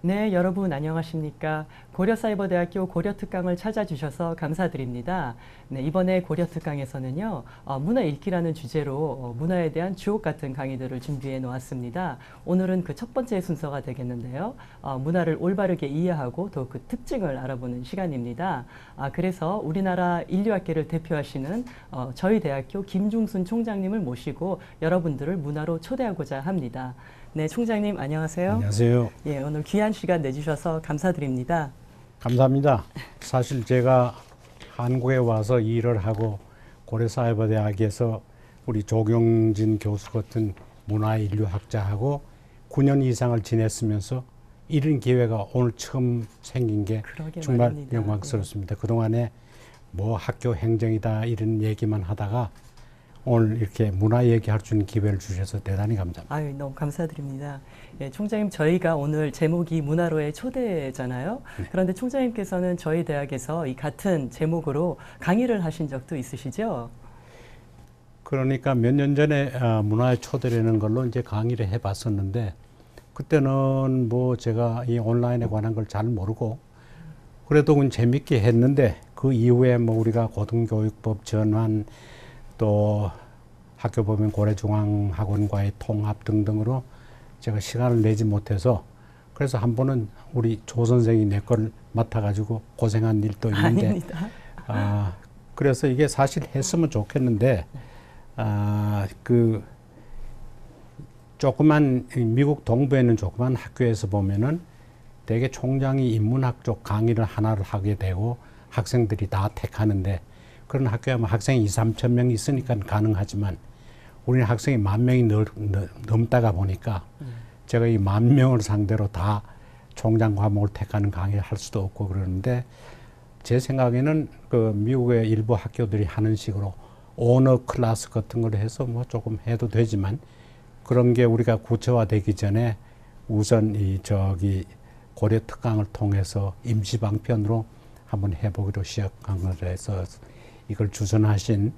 네, 여러분 안녕하십니까? 고려사이버대학교 고려특강을 찾아주셔서 감사드립니다. 네, 이번에 고려특강에서는요, 문화 읽기라는 주제로 문화에 대한 주옥 같은 강의들을 준비해 놓았습니다. 오늘은 그 첫 번째 순서가 되겠는데요. 문화를 올바르게 이해하고 또 그 특징을 알아보는 시간입니다. 그래서 우리나라 인류학계를 대표하시는 저희 대학교 김중순 총장님을 모시고 여러분들을 문화로 초대하고자 합니다. 네, 총장님 안녕하세요. 안녕하세요. 예, 오늘 귀한 시간 내주셔서 감사드립니다. 감사합니다. 사실 제가 한국에 와서 일을 하고 고려사이버대학에서 우리 조경진 교수 같은 문화인류학자하고 9년 이상을 지냈으면서 이런 기회가 오늘 처음 생긴 게 정말 말입니다. 영광스럽습니다. 그동안에 뭐 학교 행정이다 이런 얘기만 하다가 오늘 이렇게 문화 얘기할 수 있는 기회를 주셔서 대단히 감사합니다. 아유, 너무 감사드립니다. 예, 총장님, 저희가 오늘 제목이 문화로의 초대잖아요. 네. 그런데 총장님께서는 저희 대학에서 이 같은 제목으로 강의를 하신 적도 있으시죠? 그러니까 몇 년 전에 문화에 초대라는 걸로 이제 강의를 해봤었는데 그때는 뭐 제가 이 온라인에 관한 걸 잘 모르고 그래도 그건 재밌게 했는데 그 이후에 뭐 우리가 고등교육법 전환 또 학교 보면 고려중앙학원과의 통합 등등으로 제가 시간을 내지 못해서 그래서 한 번은 우리 조 선생이 내 걸 맡아가지고 고생한 일도 있는데 아닙니다. 그래서 이게 사실 했으면 좋겠는데 그 조그만 미국 동부에 있는 조그만 학교에서 보면은 대개 총장이 인문학 쪽 강의를 하나를 하게 되고 학생들이 다 택하는데 그런 학교에 뭐 학생이 2, 3천 명 있으니까 가능하지만 우리는 학생이 10,000명이 넘다가 보니까 제가 이 10,000명을 상대로 다 총장 과목을 택하는 강의를 할 수도 없고 그러는데 제 생각에는 그 미국의 일부 학교들이 하는 식으로 오너 클래스 같은 걸 해서 뭐 조금 해도 되지만 그런 게 우리가 구체화되기 전에 우선 이 저기 고려 특강을 통해서 임시 방편으로 한번 해보기로 시작한 거라서 이걸 주선하신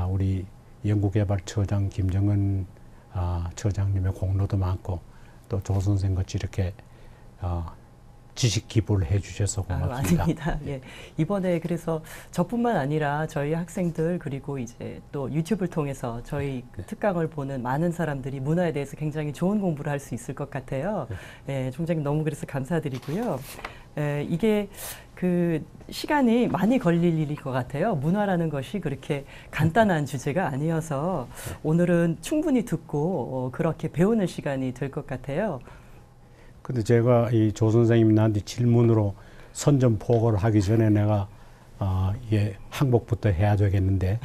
우리 연구개발처장 김정은 처장님의 공로도 많고 또 조 선생 같이 이렇게 지식 기부를 해주셔서 고맙습니다. 아닙니다. 예. 이번에 그래서 저뿐만 아니라 저희 학생들 그리고 이제 또 유튜브를 통해서 저희 그 특강을 보는 많은 사람들이 문화에 대해서 굉장히 좋은 공부를 할 수 있을 것 같아요. 예, 총장님 너무 그래서 감사드리고요. 이게 그 시간이 많이 걸릴 일일 것 같아요. 문화라는 것이 그렇게 간단한 주제가 아니어서 오늘은 충분히 듣고 그렇게 배우는 시간이 될 것 같아요. 근데 제가 이 조 선생님이 나한테 질문으로 선전포고를 하기 전에 내가 이게 항복부터 해야 되겠는데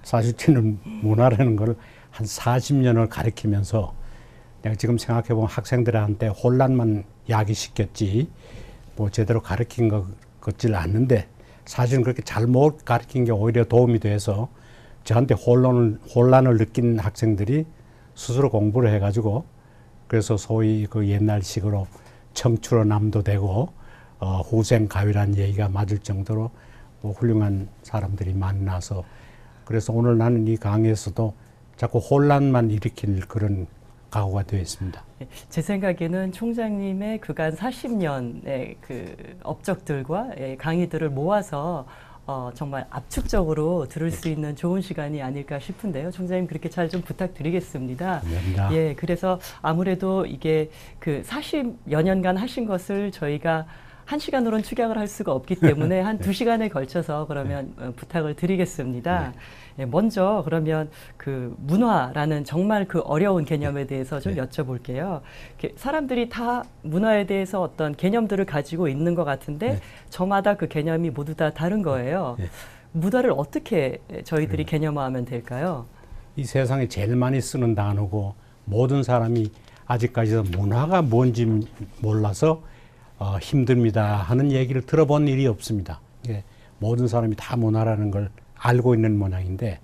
사실 저는 문화라는 걸 한 40년을 가르치면서 내가 지금 생각해보면 학생들한테 혼란만 야기시켰지 뭐 제대로 가르친 것 같질 않는데 사실은 그렇게 잘못 가르친 게 오히려 도움이 돼서 저한테 혼란을 느낀 학생들이 스스로 공부를 해가지고 그래서 소위 그 옛날식으로 청출어남도 되고 후생 가위란 얘기가 맞을 정도로 뭐 훌륭한 사람들이 만나서 그래서 오늘 나는 이 강의에서도 자꾸 혼란만 일으킬 그런 각오가 되어 있습니다. 제 생각에는 총장님의 그간 40년의 그 업적들과 강의들을 모아서 정말 압축적으로 들을 수 있는 좋은 시간이 아닐까 싶은데요. 총장님 그렇게 잘 좀 부탁드리겠습니다. 감사합니다. 예, 그래서 아무래도 이게 그 40여 년간 하신 것을 저희가 한 시간으로는 축약을 할 수가 없기 때문에 한 2시간에 걸쳐서 그러면 부탁을 드리겠습니다. 예, 먼저 그러면 그 문화라는 정말 그 어려운 개념에 대해서 좀 여쭤볼게요. 사람들이 다 문화에 대해서 어떤 개념들을 가지고 있는 것 같은데 저마다 그 개념이 모두 다 다른 거예요. 문화를 어떻게 저희들이 개념화하면 될까요? 이 세상에 제일 많이 쓰는 단어고 모든 사람이 아직까지도 문화가 뭔지 몰라서 힘듭니다 하는 얘기를 들어본 일이 없습니다. 모든 사람이 다 문화라는 걸 알고 있는 모양인데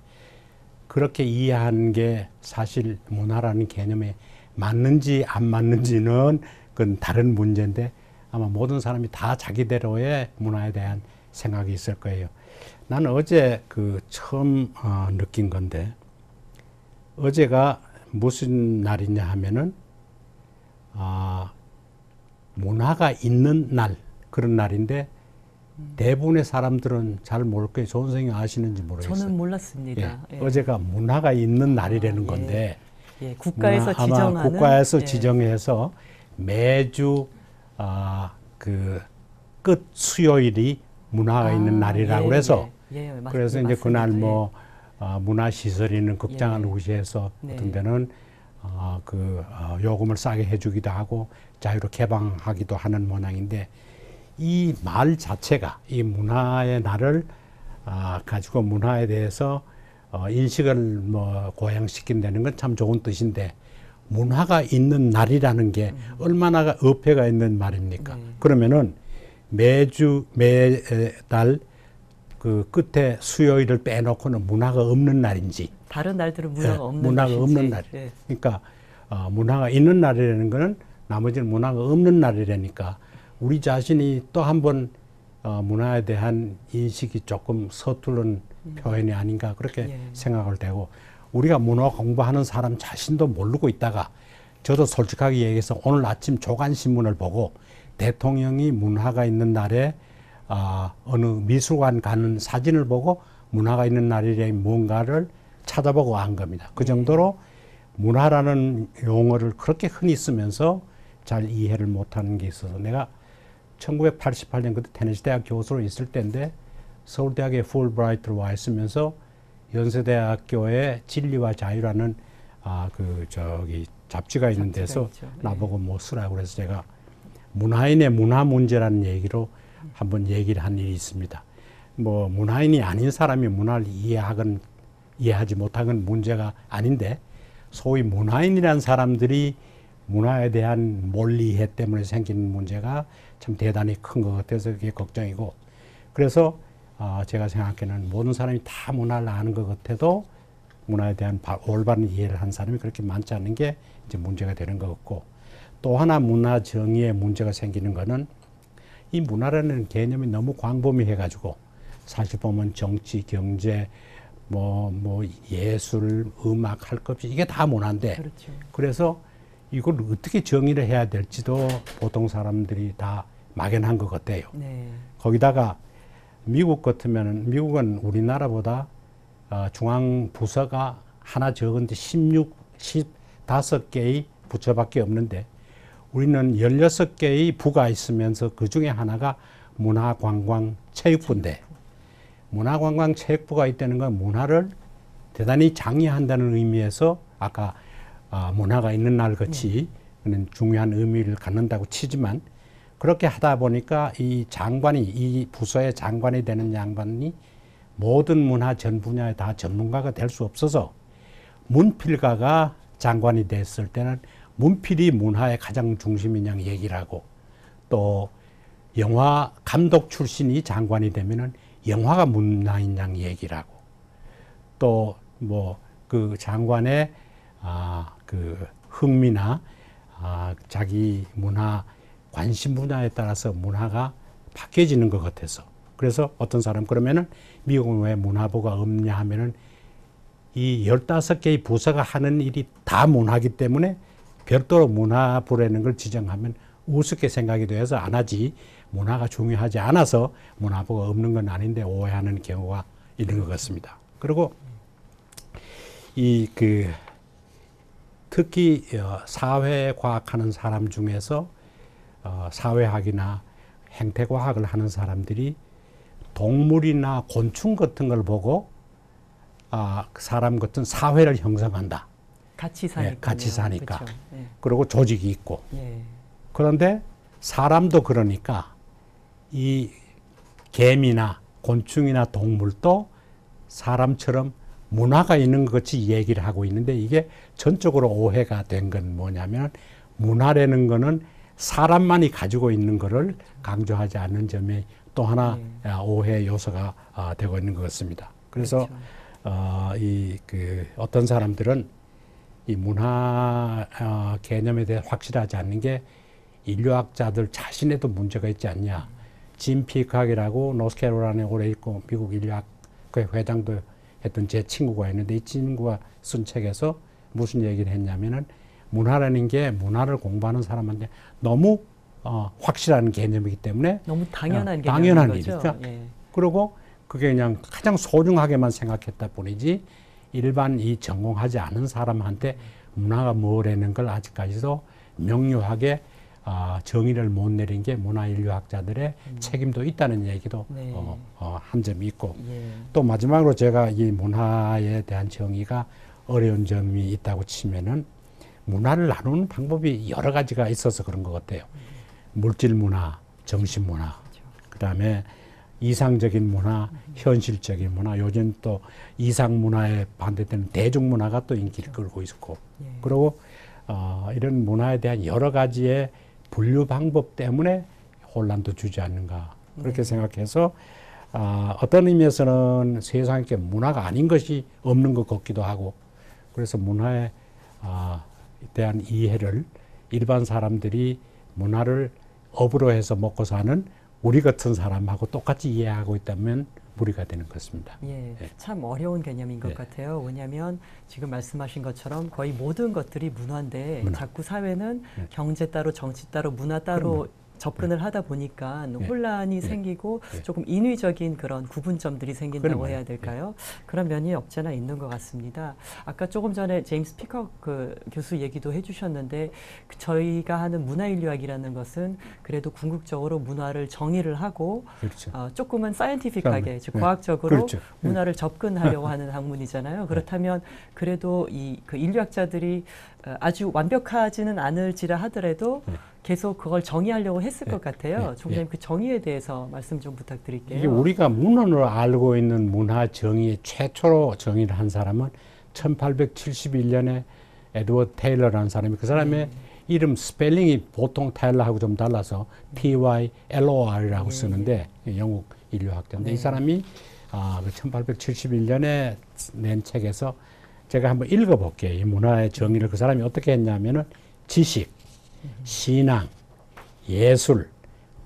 그렇게 이해하는 게 사실 문화라는 개념에 맞는지 안 맞는지는 그건 다른 문제인데 아마 모든 사람이 다 자기대로의 문화에 대한 생각이 있을 거예요. 나는 어제 그 처음 느낀 건데 어제가 무슨 날이냐 하면은 문화가 있는 날, 그런 날인데 대부분의 사람들은 잘 모를 거예요. 조은 선생님 아시는지 모르겠어요. 저는 몰랐습니다. 예. 어제가 문화가 있는 날이라는 예. 건데 예, 국가에서 아마 지정하는 국가에서 예. 지정해서 매주 그 끝 수요일이 문화가 있는 날이라고 예, 그래서 예, 예, 그래서 이제 맞습니다. 그날 예. 뭐 문화시설이 있는 극장을 예. 우시해서 네. 어떤 데는 요금을 싸게 해주기도 하고 자유로 개방하기도 하는 모양인데 이 말 자체가 이 문화의 날을 가지고 문화에 대해서 인식을 뭐 고양시킨다는 건 참 좋은 뜻인데 문화가 있는 날이라는 게 얼마나 어폐가 있는 말입니까? 네. 그러면은 매달 그 끝에 수요일을 빼놓고는 문화가 없는 날인지 다른 날들은 문화가 없는 문화가 것인지. 없는 날. 예. 그러니까 문화가 있는 날이라는 거는 나머지는 문화가 없는 날이라니까 우리 자신이 또 한 번 문화에 대한 인식이 조금 서투른 표현이 아닌가 그렇게 예. 생각을 되고 우리가 문화 공부하는 사람 자신도 모르고 있다가 저도 솔직하게 얘기해서 오늘 아침 조간신문을 보고 대통령이 문화가 있는 날에 어느 미술관 가는 사진을 보고 문화가 있는 날이래 뭔가를 찾아보고 한 겁니다. 그 정도로 문화라는 용어를 그렇게 흔히 쓰면서 잘 이해를 못하는 게 있어서 내가 1988년 그때 테네시 대학 교수로 있을 때인데 서울대학에 풀브라이트로 와 있으면서 연세대학교의 진리와 자유라는 잡지가 있는 데서 있죠. 나보고 뭐 쓰라고 그래서 제가 문화인의 문화 문제라는 얘기로 한번 얘기를 한 일이 있습니다. 뭐 문화인이 아닌 사람이 문화를 이해하지 못하는 문제가 아닌데 소위 문화인이라는 사람들이 문화에 대한 몰리해 때문에 생기는 문제가 참 대단히 큰 것 같아서 그게 걱정이고 그래서 제가 생각하기에는 모든 사람이 다 문화를 아는 것 같아도 문화에 대한 올바른 이해를 한 사람이 그렇게 많지 않은 게 이제 문제가 되는 것 같고 또 하나 문화 정의에 문제가 생기는 거는 이 문화라는 개념이 너무 광범위해가지고 사실 보면 정치, 경제, 뭐 예술, 음악 할 것 없이 이게 다 문화인데 그렇죠. 그래서 이걸 어떻게 정의를 해야 될지도 보통 사람들이 다 막연한 것 같아요. 네. 거기다가 미국 같으면 미국은 우리나라보다 중앙 부서가 하나 적은데 15개의 부처밖에 없는데 우리는 16개의 부가 있으면서 그 중에 하나가 문화관광체육부인데 문화관광체육부가 있다는 건 문화를 대단히 장려한다는 의미에서 아까 문화가 있는 날 같이 중요한 의미를 갖는다고 치지만 그렇게 하다 보니까 이 부서의 장관이 되는 양반이 모든 문화 전 분야에 다 전문가가 될 수 없어서 문필가가 장관이 됐을 때는 문필이 문화의 가장 중심이냐 얘기를 하고 또 영화 감독 출신이 장관이 되면은 영화가 문화인 양 얘기를 하고 또 뭐 그 장관의 그 흥미나 자기 문화 관심 분야에 따라서 문화가 바뀌어지는 것 같아서 그래서 어떤 사람 그러면은 미국은 왜 문화부가 없냐 하면은 이 15개의 부서가 하는 일이 다 문화이기 때문에 별도로 문화부라는 걸 지정하면 우습게 생각이 돼서 안 하지 문화가 중요하지 않아서 문화부가 없는 건 아닌데 오해하는 경우가 있는 것 같습니다. 그리고 특히 사회과학하는 사람 중에서 사회학이나 행태과학을 하는 사람들이 동물이나 곤충 같은 걸 보고 그 사람 같은 사회를 형성한다. 같이 사니까. 같이 사니까. 그렇죠. 예. 그리고 조직이 있고. 예. 그런데 사람도 그러니까 이 개미나 곤충이나 동물도 사람처럼 문화가 있는 것 같이 얘기를 하고 있는데 이게 전적으로 오해가 된 건 뭐냐면 문화라는 거는 사람만이 가지고 있는 거를 강조하지 않는 점이 또 하나 오해 요소가 되고 있는 것 같습니다. 그래서 어떤 사람들은 이 문화 개념에 대해 확실하지 않는 게 인류학자들 자신에도 문제가 있지 않냐. 짐 피크학이라고 노스캐롤라이나에 오래 있고 미국 인류학회 회장도 했던 제 친구가 있는데 이 친구가 쓴 책에서 무슨 얘기를 했냐면은 문화라는 게 문화를 공부하는 사람한테 너무 확실한 개념이기 때문에 너무 당연한 당연한 개념인 거죠. 일이죠. 예. 그리고 그게 그냥 가장 소중하게만 생각했다 뿐이지 일반 이 전공하지 않은 사람한테 문화가 뭐라는 걸 아직까지도 명료하게 정의를 못 내린 게 문화인류학자들의 책임도 있다는 얘기도 네. 한 점이 있고 예. 또 마지막으로 제가 이 문화에 대한 정의가 어려운 점이 있다고 치면은 문화를 나누는 방법이 여러 가지가 있어서 그런 것 같아요. 물질 문화, 정신 문화, 그렇죠. 그다음에 이상적인 문화, 현실적인 문화, 요즘 또 이상 문화에 반대되는 대중 문화가 또 인기를 끌고 있고, 예. 그리고 이런 문화에 대한 여러 가지의 분류 방법 때문에 혼란도 주지 않는가 그렇게 생각해서 어떤 의미에서는 세상에 문화가 아닌 것이 없는 것 같기도 하고, 그래서 문화에 대한 이해를 일반 사람들이 문화를 업으로 해서 먹고 사는 우리 같은 사람하고 똑같이 이해하고 있다면 무리가 되는 것입니다. 예, 참 어려운 개념인 것 같아요. 왜냐하면 지금 말씀하신 것처럼 거의 모든 것들이 문화인데 자꾸 사회는 경제 따로 정치 따로 문화 따로 접근을 하다 보니까 혼란이 생기고 조금 인위적인 그런 구분점들이 생긴다고 해야 될까요? 그런 면이 없잖아 있는 것 같습니다. 아까 조금 전에 제임스 피커 교수 얘기도 해주셨는데 저희가 하는 문화인류학이라는 것은 그래도 궁극적으로 문화를 정의를 하고 그렇죠. 조금은 사이언티픽하게 즉 과학적으로 그렇죠. 문화를 접근하려고 하는 학문이잖아요. 그렇다면 그래도 그 인류학자들이 아주 완벽하지는 않을지라 하더라도 계속 그걸 정의하려고 했을 것 같아요. 총장님 그 정의에 대해서 말씀 좀 부탁드릴게요. 이게 우리가 문헌으로 알고 있는 문화 정의 최초로 정의를 한 사람은 1871년에 에드워드 테일러라는 사람이 그 사람의 이름 스펠링이 보통 테일러하고 좀 달라서 TYLOR이라고 쓰는데 영국 인류학자인데 이 사람이 그 1871년에 낸 책에서 제가 한번 읽어볼게요. 이 문화의 정의를 그 사람이 어떻게 했냐면은 지식, 신앙, 예술,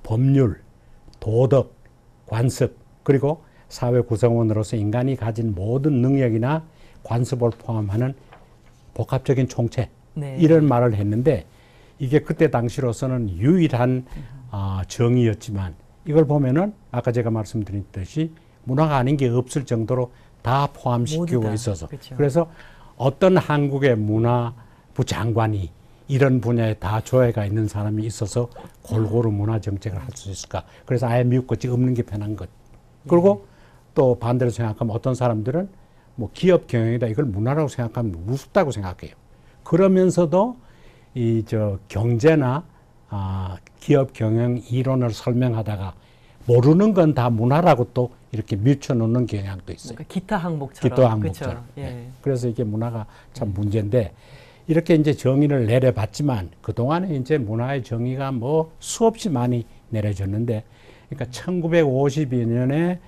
법률, 도덕, 관습, 그리고 사회 구성원으로서 인간이 가진 모든 능력이나 관습을 포함하는 복합적인 총체 이런 말을 했는데 이게 그때 당시로서는 유일한 정의였지만 이걸 보면은 아까 제가 말씀드렸듯이 문화가 아닌 게 없을 정도로 다 포함시키고 있어서 그렇죠. 그래서 어떤 한국의 문화부 장관이 이런 분야에 다 조예가 있는 사람이 있어서 골고루 문화 정책을 할 수 있을까? 그래서 아예 미국 것이 없는 게 편한 것. 그리고 또 반대로 생각하면 어떤 사람들은 뭐 기업 경영이다 이걸 문화라고 생각하면 우습다고 생각해요. 그러면서도 이 경제나 기업 경영 이론을 설명하다가 모르는 건 다 문화라고 또 이렇게 밀쳐놓는 경향도 있어요. 그러니까 기타 항목처럼. 기타 항목처럼. 예. 그래서 이게 문화가 참 문제인데 이렇게 이제 정의를 내려봤지만 그동안에 이제 문화의 정의가 뭐 수없이 많이 내려졌는데 그러니까 1952년에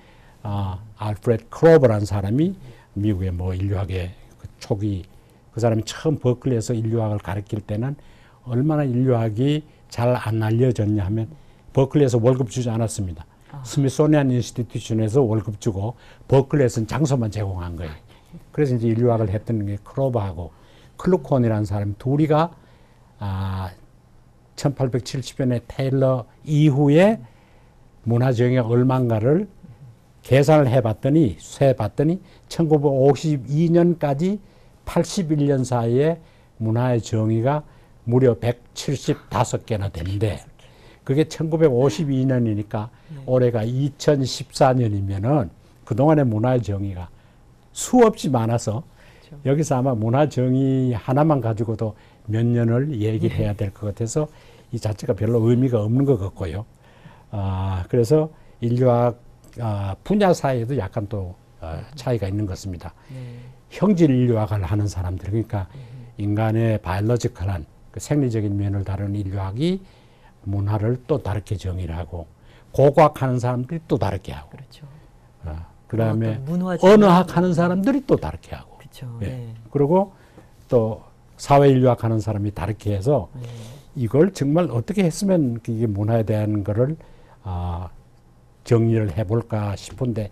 알프레드 크로버라는 사람이 미국의 뭐 인류학의 초기 그 사람이 처음 버클리에서 인류학을 가르칠 때는 얼마나 인류학이 잘 안 알려졌냐 하면 버클리에서 월급 주지 않았습니다. 스미소니안 인스티튜션에서 월급 주고 버클리에서는 장소만 제공한 거예요. 그래서 이제 인류학을 했던 게 크로버하고 클루콘이라는 사람 둘이가 1870년에 테일러 이후에 문화 정의가 얼마인가를 계산을 해봤더니 1952년까지 81년 사이에 문화의 정의가 무려 175개나 되는데 그게 1952년이니까 올해가 2014년이면은 그동안의 문화의 정의가 수없이 많아서 여기서 아마 문화 정의 하나만 가지고도 몇 년을 얘기를 해야 될 것 같아서 이 자체가 별로 의미가 없는 것 같고요. 그래서 인류학 분야 사이에도 약간 또 차이가 있는 것 같습니다. 형질 인류학을 하는 사람들, 그러니까 인간의 바이올로지컬한 그 생리적인 면을 다루는 인류학이 문화를 또 다르게 정의를 하고 고고학하는 사람들이 또 다르게 하고 그렇죠. 그다음에 언어학 하는 사람들이 또 다르게 하고 그렇죠. 그리고 또 사회인류학 하는 사람이 다르게 해서 이걸 정말 어떻게 했으면 이게 문화에 대한 거를 정리를 해볼까 싶은데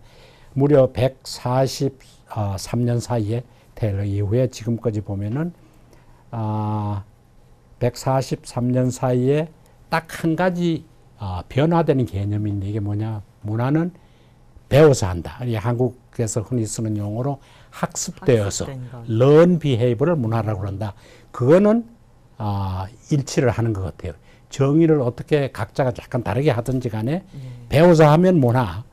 무려 143년 사이에 테일러 이후에 지금까지 보면은 143년 사이에 딱 한 가지 변화되는 개념인데 이게 뭐냐? 문화는 배워서 한다. 이 한국에서 흔히 쓰는 용어로 학습되어서 learn behavior를 문화라고 그런다. 그거는 일치를 하는 것 같아요. 정의를 어떻게 각자가 약간 다르게 하든지 간에 배워서 하면 문화,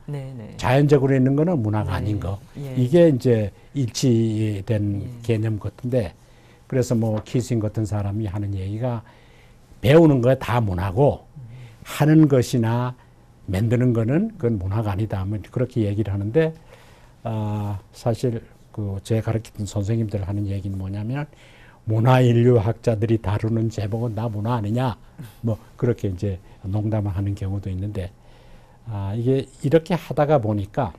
자연적으로 있는 거는 문화가 아닌 거. 이게 이제 일치된 개념 같은데 그래서 뭐 키싱 같은 사람이 하는 얘기가 배우는 거 다 문화고 하는 것이나 만드는 거는 그건 문화가 아니다. 뭐 그렇게 얘기를 하는데 사실 그 제가 가르치던 선생님들 하는 얘기는 뭐냐면 문화인류학자들이 다루는 제목은 다 문화 아니냐 뭐 그렇게 이제 농담을 하는 경우도 있는데 이게 이렇게 하다가 보니까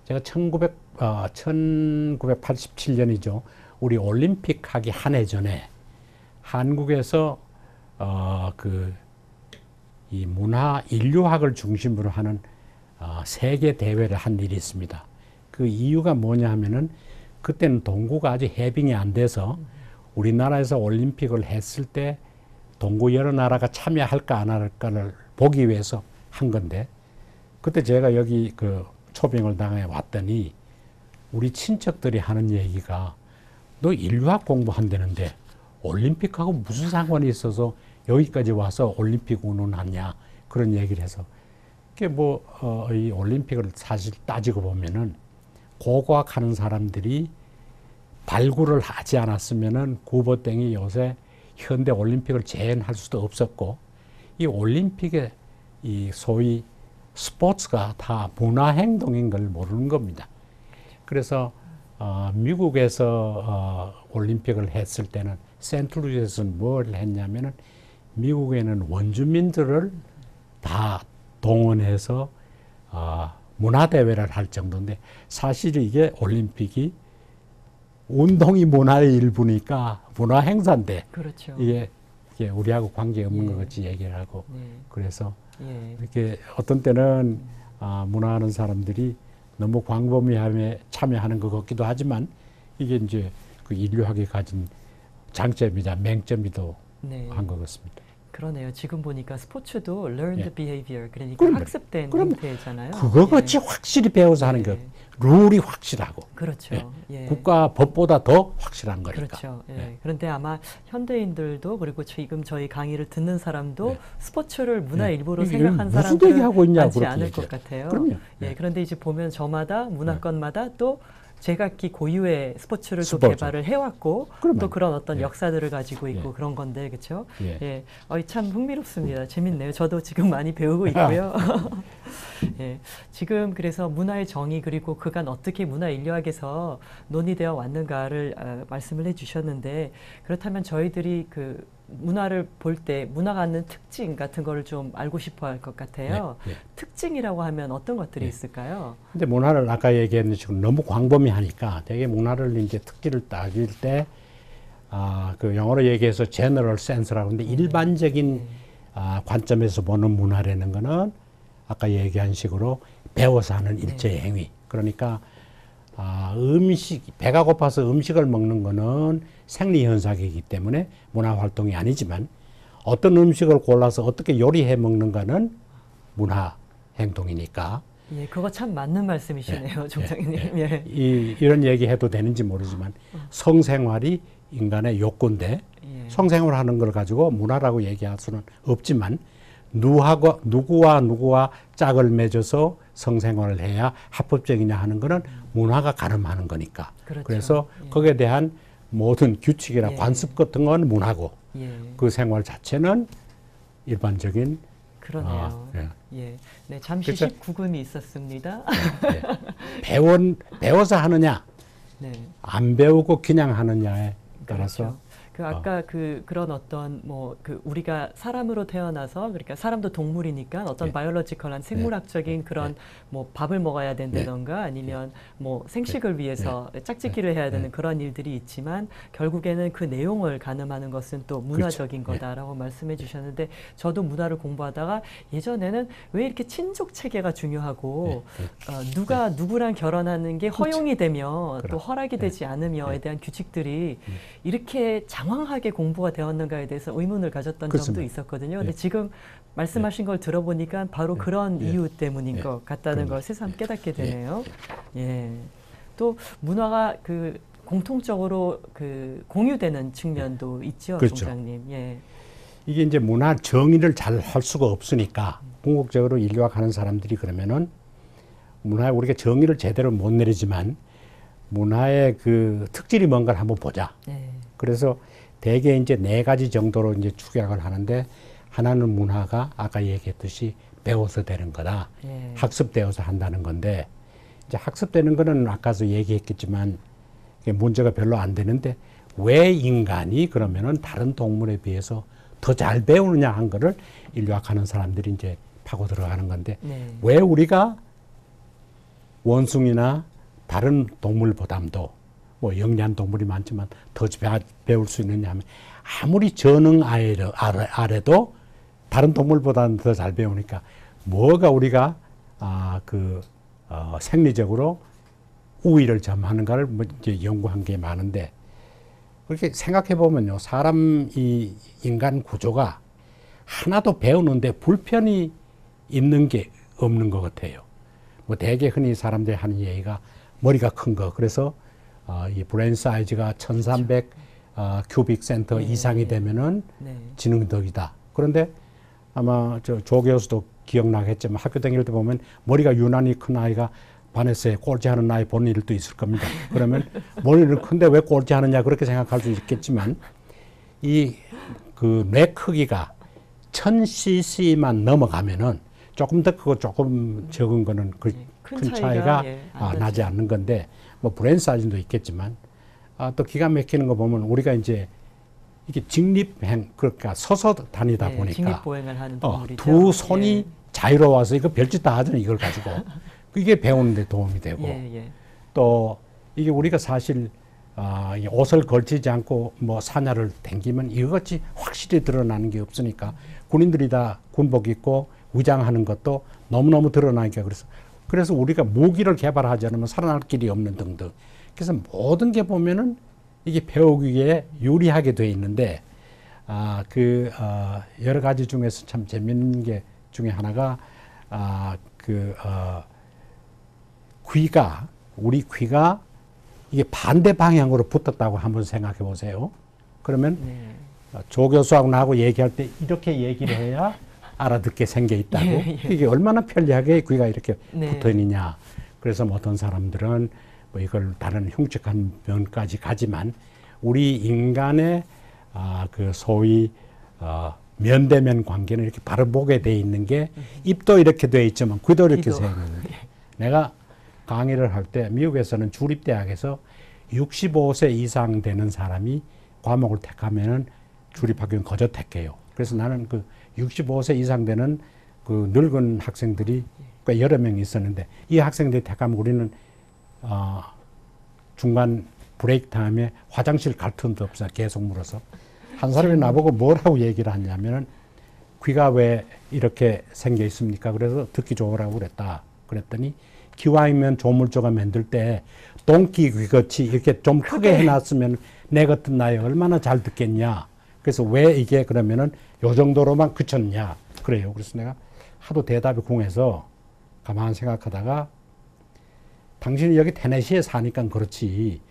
제가 1987년이죠. 우리 올림픽 하기 한 해 전에 한국에서 이 문화 인류학을 중심으로 하는 세계 대회를 한 일이 있습니다. 그 이유가 뭐냐 하면은 그때는 동구가 아직 해빙이 안 돼서 우리나라에서 올림픽을 했을 때 동구 여러 나라가 참여할까 안 할까를 보기 위해서 한 건데 그때 제가 여기 그 초빙을 당해 왔더니 우리 친척들이 하는 얘기가 너 인류학 공부한다는데 올림픽하고 무슨 상관이 있어서 여기까지 와서 올림픽 운운하냐 그런 얘기를 해서 그게 이 올림픽을 사실 따지고 보면은 고고학하는 사람들이 발굴을 하지 않았으면은 구보땡이 요새 현대 올림픽을 재현할 수도 없었고 이 올림픽의 이 소위 스포츠가 다 문화 행동인 걸 모르는 겁니다. 그래서 미국에서 올림픽을 했을 때는 센트루이스에서는 뭘 했냐면은 미국에는 원주민들을 다 동원해서 문화대회를 할 정도인데 사실 이게 올림픽이 운동이 문화의 일부니까 문화 행사인데 그렇죠. 이게 우리하고 관계 없는 것 같이 얘기를 하고 그래서 이렇게 어떤 때는 문화하는 사람들이 너무 광범위함에 참여하는 것 같기도 하지만 이게 이제 그 인류학이 가진 장점이자 맹점이도 한 것 같습니다. 그러네요. 지금 보니까 스포츠도 learned behavior, 그러니까 그럼요. 학습된 행태잖아요. 그거 같이 확실히 배워서 하는 것. 룰이 확실하고. 그렇죠. 국가 법보다 더 확실한 거니까. 그렇죠. 그런데 아마 현대인들도 그리고 지금 저희 강의를 듣는 사람도 스포츠를 문화 일부로 생각한 사람들은 많지 않을 것 같아요. 그럼요. 그런데 이제 보면 저마다 문화권마다 또 제각기 고유의 스포츠를 또 개발을 해왔고 또 그런 어떤 역사들을 가지고 있고 그런 건데 그렇죠? 참 흥미롭습니다. 재밌네요. 저도 지금 많이 배우고 있고요. 지금 그래서 문화의 정의 그리고 그간 어떻게 문화 인류학에서 논의되어 왔는가를 말씀을 해주셨는데 그렇다면 저희들이 그 문화를 볼 때 문화가 갖는 특징 같은 거를 좀 알고 싶어 할 것 같아요. 특징이라고 하면 어떤 것들이 있을까요? 근데 문화를 아까 얘기했는 식으로 너무 광범위하니까 되게 문화를 이제 특기를 따질 때 그 영어로 얘기해서 general sense라고 하는데 일반적인 관점에서 보는 문화라는 거는 아까 얘기한 식으로 배워서 하는 일체의 행위. 그러니까 배가 고파서 음식을 먹는 거는 생리현상이기 때문에 문화활동이 아니지만 어떤 음식을 골라서 어떻게 요리해 먹는가는 문화행동이니까. 그거 참 맞는 말씀이시네요, 총장님. 이런 얘기 해도 되는지 모르지만 성생활이 인간의 욕구인데 성생활하는 걸 가지고 문화라고 얘기할 수는 없지만 누구와 짝을 맺어서 성생활을 해야 합법적이냐 하는 거는 문화가 가름하는 거니까. 그렇죠. 그래서 거기에 대한 모든 규칙이나 관습 같은 건 문화고 그 생활 자체는 일반적인 그러네요. 잠시 19금이 있었습니다. 배워서 하느냐 안 배우고 그냥 하느냐에 따라서 그렇죠. 아까 그런 어떤 우리가 사람으로 태어나서 그러니까 사람도 동물이니까 어떤 바이올로지컬한 생물학적인 그런 밥을 먹어야 된다던가 아니면 생식을 위해서 짝짓기를 해야 되는 그런 일들이 있지만 결국에는 그 내용을 가늠하는 것은 또 문화적인 거다라고 말씀해 주셨는데 저도 문화를 공부하다가 예전에는 왜 이렇게 친족 체계가 중요하고 누가 누구랑 결혼하는 게 허용이 되면 또 허락이 되지 않으며에 대한 규칙들이 이렇게 장황하게 공부가 되었는가에 대해서 의문을 가졌던 그렇습니다. 점도 있었거든요. 근데 예. 지금 말씀하신 걸 들어보니까 바로 그런 예. 이유 때문인 예. 것 같다는 그럼요. 걸 새삼 깨닫게 되네요. 예. 또 문화가 그 공통적으로 그 공유되는 측면도 있죠, 그렇죠. 총장님. 예. 이게 이제 문화 정의를 잘 할 수가 없으니까 궁극적으로 인류학하는 사람들이 그러면은 문화에 우리가 정의를 제대로 못 내리지만 문화의 그 특질이 뭔가를 한번 보자. 예. 그래서 대개 이제 네 가지 정도로 이제 축약을 하는데 하나는 문화가 아까 얘기했듯이 배워서 되는 거다. 예. 학습되어서 한다는 건데 이제 학습되는 거는 아까도 얘기했겠지만 이게 문제가 별로 안 되는데 왜 인간이 그러면은 다른 동물에 비해서 더 잘 배우느냐 한 거를 인류학하는 사람들이 이제 파고 들어가는 건데 네. 왜 우리가 원숭이나 다른 동물보다도 뭐 영리한 동물이 많지만 더 배울 수 있느냐 하면 아무리 전능 아래도 다른 동물보다는 더 잘 배우니까 뭐가 우리가 생리적으로 우위를 점하는가를 뭐 이제 연구한 게 많은데 그렇게 생각해 보면요 사람 이 인간 구조가 하나도 배우는데 불편이 있는 게 없는 것 같아요. 뭐 대개 흔히 사람들이 하는 얘기가 머리가 큰 거. 그래서 이 브레인 사이즈가 1300 큐빅 센터 네, 이상이 네. 되면은 네. 지능덕이다. 그런데 아마 조 교수도 기억나겠지만 학교 다닐 때 보면 머리가 유난히 큰 아이가 반에서 꼴찌하는 아이 본 일도 있을 겁니다. 그러면 머리는 큰데 왜 꼴찌하느냐 그렇게 생각할 수 있겠지만 이 그 뇌 크기가 1000cc만 넘어가면은 조금 더 크고 조금 적은 거는 그 큰 큰 차이가, 차이가 예, 안 나지 않는 건데 뭐 브레인 사이즈도 있겠지만 또 기가 막히는 거 보면 우리가 이제 이게 직립행 그러니까 서서 다니다 네, 보니까 직립보행을 하는 동물이죠. 두 손이 예. 자유로워서 이거 별짓 다 하잖아요. 이걸 가지고 이게 배우는 데 도움이 되고 예, 예. 또 이게 우리가 사실 이 옷을 걸치지 않고 뭐 사냐를 댕기면 이것이 확실히 드러나는 게 없으니까 군인들이 다 군복 입고 위장하는 것도 너무너무 드러나니까 그래서 우리가 무기를 개발하지 않으면 살아날 길이 없는 등등. 그래서 모든 게 보면은 이게 배우기에 유리하게 돼 있는데 여러 가지 중에서 참 재밌는 게 중에 하나가 우리 귀가 이게 반대 방향으로 붙었다고 한번 생각해 보세요. 그러면 네. 조 교수하고 나하고 얘기할 때 이렇게 얘기를 해야 알아듣게 생겨 있다고. 예, 예. 이게 얼마나 편리하게 귀가 이렇게 네. 붙어 있느냐. 그래서 뭐 어떤 사람들은 뭐 이걸 다른 흉측한 면까지 가지만 우리 인간의 그 소위 면대면 관계는 이렇게 바로 보게 돼 있는 게 입도 이렇게 돼 있지만 귀도 이렇게 귀도. 돼 있는 거예요. 내가 강의를 할 때 미국에서는 주립대학에서 65세 이상 되는 사람이 과목을 택하면은 주립학교는 거저 택해요. 그래서 나는 그 65세 이상 되는 그 늙은 학생들이 꽤 여러 명 있었는데 이 학생들이 택하면 우리는 중간 브레이크 타임에 화장실 갈 틈도 없어요. 계속 물어서 한 사람이 나보고 뭐라고 얘기를 하냐면은 귀가 왜 이렇게 생겨 있습니까? 그래서 듣기 좋으라고 그랬더니 기와이면 조물조가 만들 때 동키 귀같이 이렇게 좀 크게 해놨으면 내 같은 나이 얼마나 잘 듣겠냐. 그래서 왜 이게 그러면은 요 정도로만 그쳤냐. 그래요. 그래서 내가 하도 대답이 궁해서 가만히 생각하다가 당신이 여기 테네시에 사니까 그렇지.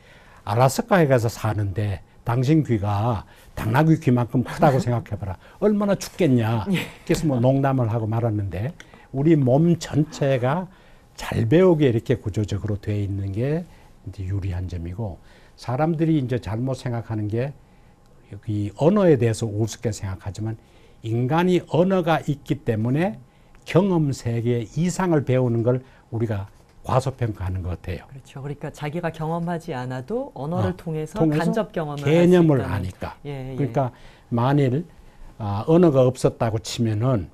알라스카에 가서 사는데 당신 귀가 당나귀 귀만큼 크다고 생각해봐라. 얼마나 춥겠냐. 그래서 뭐 농담을 하고 말았는데 우리 몸 전체가 잘 배우게 이렇게 구조적으로 되어 있는 게 이제 유리한 점이고 사람들이 이제 잘못 생각하는 게 이 언어에 대해서 우습게 생각하지만 인간이 언어가 있기 때문에 경험 세계 이상을 배우는 걸 우리가 과소평가하는 것 같아요. 그렇죠. 그러니까 자기가 경험하지 않아도 언어를 통해서 통해서 간접 경험을 개념을 할 수 있다는. 아니까. 예, 예. 그러니까 만일 언어가 없었다고 치면은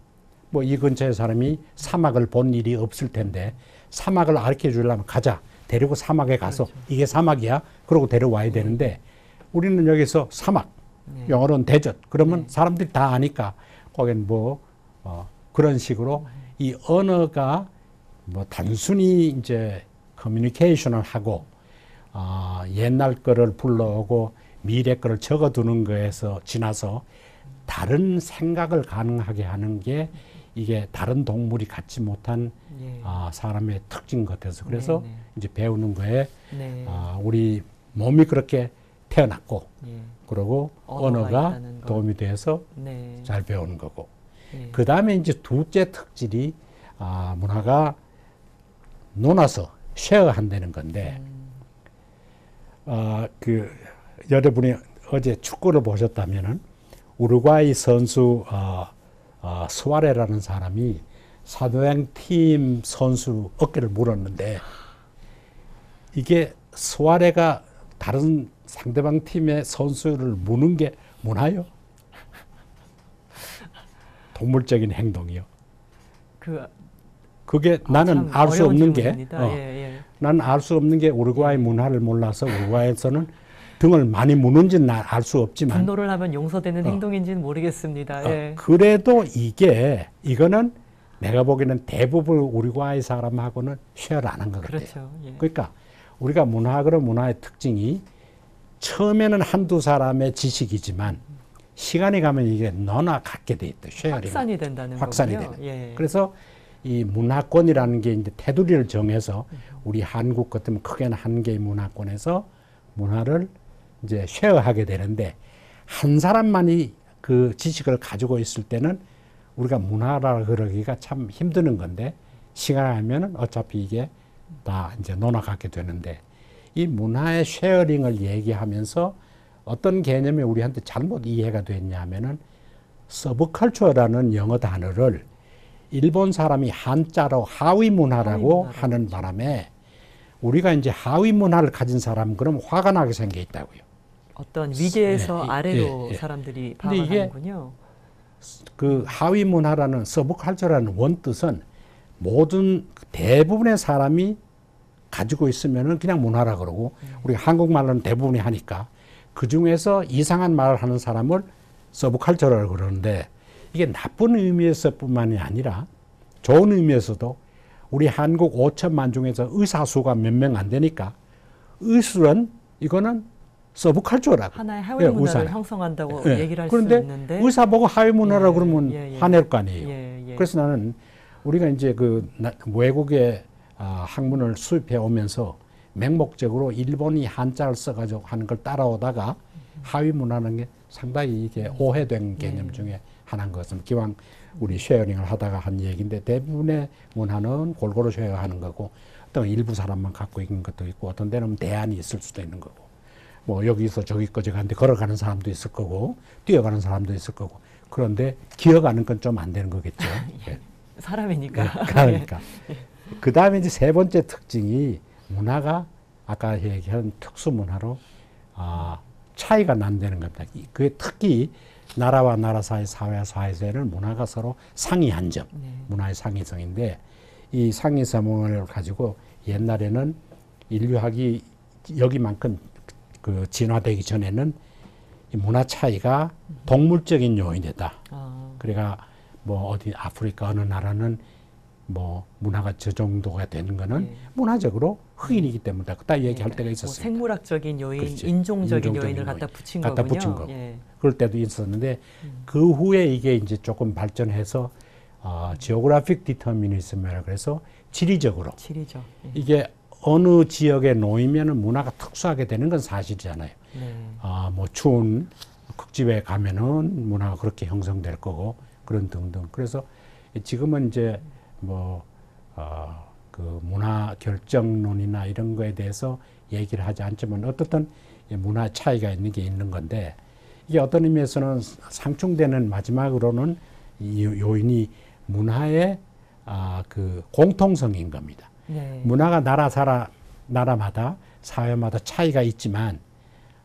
뭐 이 근처에 사람이 사막을 본 일이 없을 텐데 사막을 가르쳐 주려면 가자. 데리고 사막에 가서 그렇죠. 이게 사막이야. 그러고 데려와야 되는데 우리는 여기서 사막, 네. 영어로는 데저트. 그러면 네. 사람들이 다 아니까 거긴 뭐 그런 식으로 이 언어가 뭐 단순히 이제 커뮤니케이션을 하고 옛날 거를 불러오고 미래 거를 적어두는 거에서 지나서 다른 생각을 가능하게 하는 게 이게 다른 동물이 갖지 못한 예. 사람의 특징 같아서 그래서 네, 네. 이제 배우는 거에 네. 우리 몸이 그렇게 태어났고 예. 그리고 언어가 언어가 있다는 거. 도움이 돼서 네. 잘 배우는 거고 예. 그 다음에 이제 둘째 특질이 문화가 논아서 쉐어한다는 건데 그 여러분이 어제 축구를 보셨다면은 우루과이 선수 스와레라는 사람이 사도양 팀 선수 어깨를 물었는데 이게 스와레가 다른 상대방 팀의 선수를 무는 게 문화요? 동물적인 행동이요. 그게 나는 알 수 없는 게 나는 알 수 없는 게 우루과이 문화를 몰라서 우루과이에서는 등을 많이 무는지는 알 수 없지만 분노를 하면 용서되는 행동인지는 모르겠습니다. 예. 그래도 이거는 내가 보기에는 대부분 우루과이 사람하고는 쉐어를 안 한 것 같아요. 그렇죠. 예. 그러니까 우리가 문화그런 문화의 특징이 처음에는 한두 사람의 지식이지만 시간이 가면 이게 너나 갖게 돼 있다. 쉐어링. 확산이 된다는 확산이 거군요. 되는. 예. 그래서 이 문화권이라는 게 이제 테두리를 정해서 우리 한국 같으면 크게는 한 개의 문화권에서 문화를 이제 쉐어하게 되는데 한 사람만이 그 지식을 가지고 있을 때는 우리가 문화라 그러기가 참 힘드는 건데 시간이 가면은 어차피 이게 다 이제 논아가게 되는데 이 문화의 쉐어링을 얘기하면서 어떤 개념이 우리한테 잘못 이해가 됐냐면은 서브컬처라는 영어 단어를 일본 사람이 한자로 하위 문화라고 하는 바람에 우리가 이제 하위 문화를 가진 사람 그럼 화가 나게 생겨 있다고요. 어떤 위계에서 아래로 예. 사람들이 근데 이게 파악하는군요. 그 하위 문화라는 서브컬처라는 원뜻은 모든 대부분의 사람이 가지고 있으면은 그냥 문화라 그러고 우리가 한국말로는 대부분이 하니까 그 중에서 이상한 말을 하는 사람을 서브컬처라고 그러는데 이게 나쁜 의미에서뿐만이 아니라 좋은 의미에서도 우리 한국 5천만 중에서 의사 수가 몇 명 안 되니까 의술은 이거는 서브컬처라고. 하나의 하위 문화를 형성한다고 얘기를 할 수 있는데 그런데 의사 보고 하위 문화라고 그러면 화낼 거 아니에요. 그래서 나는 우리가 이제 그 외국의 학문을 수입해 오면서 맹목적으로 일본이 한자를 써가지고 하는 걸 따라오다가 하위 문화라는 게 상당히 이게 오해된 개념 중에 하나인 것은 기왕 우리 쉐어링을 하다가 한 얘기인데 대부분의 문화는 골고루 쉐어하는 거고 어떤 일부 사람만 갖고 있는 것도 있고 어떤 데는 대안이 있을 수도 있는 거고 뭐 여기서 저기까지 가는데 걸어가는 사람도 있을 거고 뛰어가는 사람도 있을 거고 그런데 기어가는 건 좀 안 되는 거겠죠. 예. 사람이니까. 그러니까. 그 다음에 이제 세 번째 특징이 문화가 아까 얘기한 특수 문화로 차이가 난다는 겁니다. 그게 특히 나라와 나라 사이, 사회와 사회에는 문화가 서로 상이한 점, 문화의 상이성인데 이 상이성을 가지고 옛날에는 인류학이 여기만큼 그 진화되기 전에는 이 문화 차이가 동물적인 요인이다. 그러니까 뭐 어디 아프리카 어느 나라는 뭐 문화가 저 정도가 되는 거는 문화적으로 흑인이기 때문에 그따 얘기할 때가 있었어요. 뭐 생물학적인 요인, 그렇지. 인종적인 요인을 갖다 붙인 거군요. 예. 그럴 때도 있었는데 그 후에 이게 이제 조금 발전해서 지오그래픽 디터미니즘이라 그래서 지리적으로 이게 어느 지역에 놓이면은 문화가 특수하게 되는 건 사실이잖아요. 뭐 추운 극지에 가면은 문화가 그렇게 형성될 거고 그런 등등. 그래서 지금은 이제 뭐 그 문화 결정론이나 이런 거에 대해서 얘기를 하지 않지만 어떻든 문화 차이가 있는 게 있는 건데 이게 어떤 의미에서는 상충되는 마지막으로는 이 요인이 문화의 그 공통성인 겁니다. 문화가 나라마다 사회마다 차이가 있지만